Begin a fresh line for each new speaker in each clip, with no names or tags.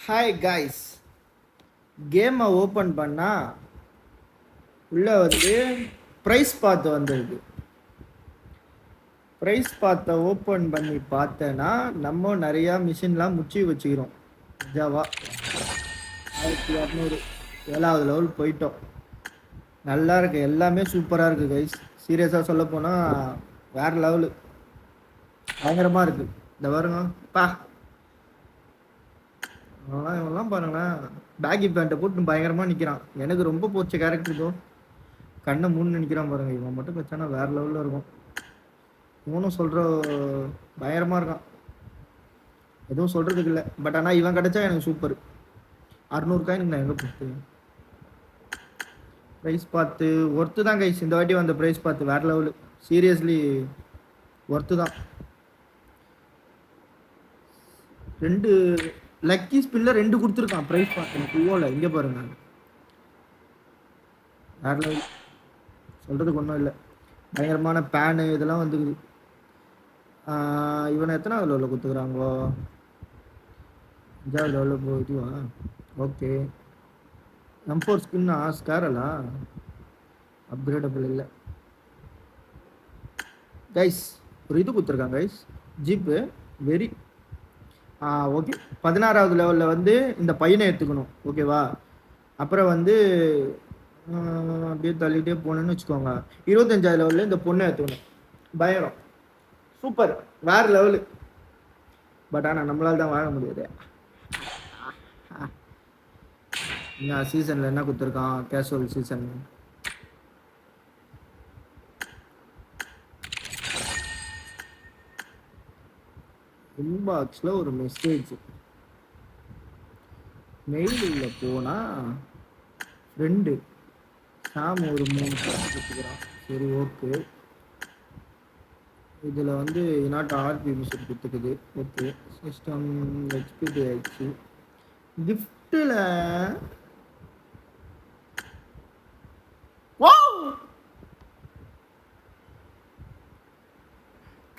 Hi guys, கேமை open பண்ணால் உள்ளே வந்து ப்ரைஸ் பார்த்து வந்திருக்கு. ப்ரைஸ் பார்த்த ஓப்பன் பண்ணி பார்த்தேன்னா நம்ம நிறையா மிஷின்லாம் முச்சி வச்சுக்கிறோம். ஜாவா 1200 7வது லெவல் போயிட்டோம். நல்லா இருக்கு, எல்லாமே சூப்பராக இருக்குது கைஸ். சீரியஸாக சொல்ல போனால் வேறு லெவலு, பயங்கரமாக இருக்குது. இந்த பாருங்க பா, இவெல்லாம் பாருங்களேன், பேக்கி பேண்ட்டை போட்டு பயங்கரமாக நிற்கிறான். எனக்கு ரொம்ப போச்ச கேரக்டர் இதோ, கண்ணை மூணு நிற்கிறான் பாருங்க. இவன் மட்டும் வச்சானா வேறு லெவலில் இருக்கும். இவனும் சொல்கிற பயங்கரமாக இருக்கான், எதுவும் சொல்கிறதுக்கு இல்லை. பட் ஆனால் இவன் கிடச்சா எனக்கு சூப்பர். 600 காயின் நான் எங்கே கொடுத்து ப்ரைஸ் பார்த்து ஒர்த்து தான் கைஸ். இந்த வாட்டி வந்த ப்ரைஸ் பார்த்து வேறு லெவலு, சீரியஸ்லி ஒர்த்து தான். 2 லக்கி ஸ்பின்ல 2 கொடுத்துருக்கான் ப்ரைஸ் பார்த்து. எனக்கு ஓல இங்கே பாருங்க, வேறு லெவல், சொல்கிறதுக்கு ஒன்றும் இல்லை. பயங்கரமான பேனு இதெல்லாம் வந்துக்குது. இவனை எத்தனாவது லெவலில் கொடுத்துக்குறாங்கோ? 5வது லெவலில் போயிடுவா. ஓகே, M4 ஸ்கின்னா ஸ்காரலா அப்கிரேடபிள் இல்லை கைஸ். ஒரு இது கொடுத்துருக்காங்க கைஸ், ஜீப்பு வெரி ஓகே. 16வது லெவலில் வந்து இந்த பையனை எடுத்துக்கணும், ஓகேவா? அப்புறம் வந்து அப்படியே தள்ளிகிட்டே போனேன்னு வச்சுக்கோங்க, 25வது லெவலில் இந்த பொண்ணை எடுத்துக்கணும். பயங்கரம், சூப்பர், வேறு லெவலு. பட் ஆனால் நம்மளால் தான் வாழ முடியாது. இங்கே சீசனில் என்ன கொடுத்துருக்கான்? Casual season. இன்பாக்ஸில் ஒரு மெசேஜ், மெயிலில் போனால் ஃப்ரெண்டு சாம் ஒரு 3 கொடுத்துக்கிறான். சரி ஓகே, இதில் வந்து இனாட் ஆர்பி மிஷன் கொடுத்துக்குது. ஓகே, சிஸ்டம் எக்ஸ்பிடி ஆயிடுச்சு. கிஃப்டில்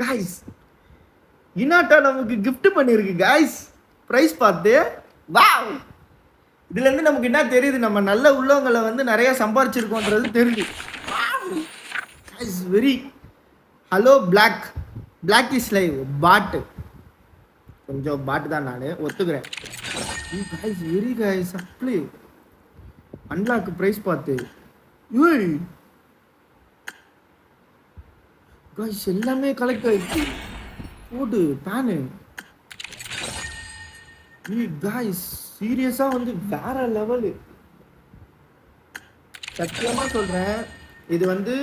காய்ஸ், இனாட்டா நமக்கு கிஃப்ட் பண்ணியிருக்கு காய்ஸ் ப்ரைஸ் பார்த்து. வாவ், இதுலேருந்து நமக்கு என்ன தெரியுது? நம்ம நல்ல உள்ளவங்களை வந்து நிறையா சம்பாரிச்சிருக்கோன்றது தெரியுது. Guys very hello block, block is live பாட்டு, கொஞ்சம் பாட்டு தான், நான் ஒத்துக்கிறேன். Guys very guys, apply unlock prize பார்த்து. காய்ஸ் எல்லாமே கலெக்ட் ஆயிடுச்சு. போடு பேனு காய்ஸ், சீரியஸாக வந்து வேற லெவலு. சத்தியமாக சொல்கிறேன், இது வந்து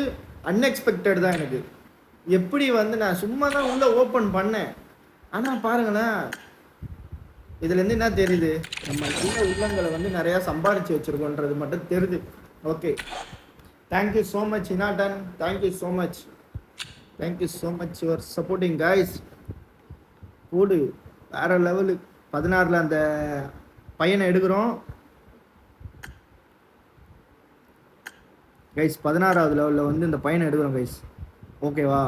அன்எக்ஸ்பெக்டட் தான் எனக்கு. எப்படி வந்து நான் சும்மா தான் உள்ளே ஓப்பன் பண்ணேன், ஆனால் பாருங்களேன், இதுலேருந்து என்ன தெரியுது? நம்ம சின்ன உள்ளங்களை வந்து நிறையா சம்பாரித்து வச்சுருக்கோன்றது மட்டும் தெரியுது. ஓகே, தேங்க்யூ ஸோ மச் இனாட்டன், thank you so much, thank you so much your supporting guys. போடு வேறு லெவலு. 16ல் அந்த பையனை எடுக்கிறோம் கைஸ். 16வது லெவலில் வந்து இந்த பையனை எடுக்கிறோம் கைஸ், ஓகேவா?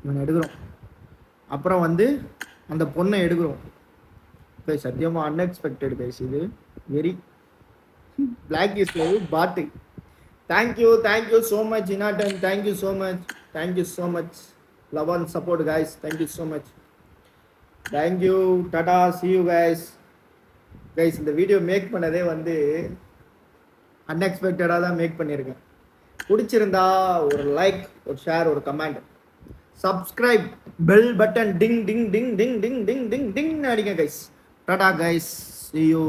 இவனை எடுக்கிறோம், அப்புறம் வந்து அந்த பொண்ணை எடுக்கிறோம் கைஸ். சத்தியமாக அன்எக்ஸ்பெக்டட் கைஸ், இது வெரி பிளாக் இஸ் லைவ் பாட்டு. தேங்க்யூ, தேங்க்யூ ஸோ மச் இனாட்டன், thank you so much, thank you so much, love and support guys. Thank you so much, thank you, tata, see you guys. Guys இந்த வீடியோ மேக் பண்ணதே வந்து அன்எக்ஸ்பெக்டடாக தான் make பண்ணியிருக்கேன். பிடிச்சிருந்தா ஒரு லைக், ஒரு ஷேர், ஒரு கமெண்ட், சப்ஸ்கிரைப், பெல் பட்டன் டிங் டிங் டிங் டிங் டிங் டிங் டிங் டிங் அடிங்க guys. Tata guys, see you.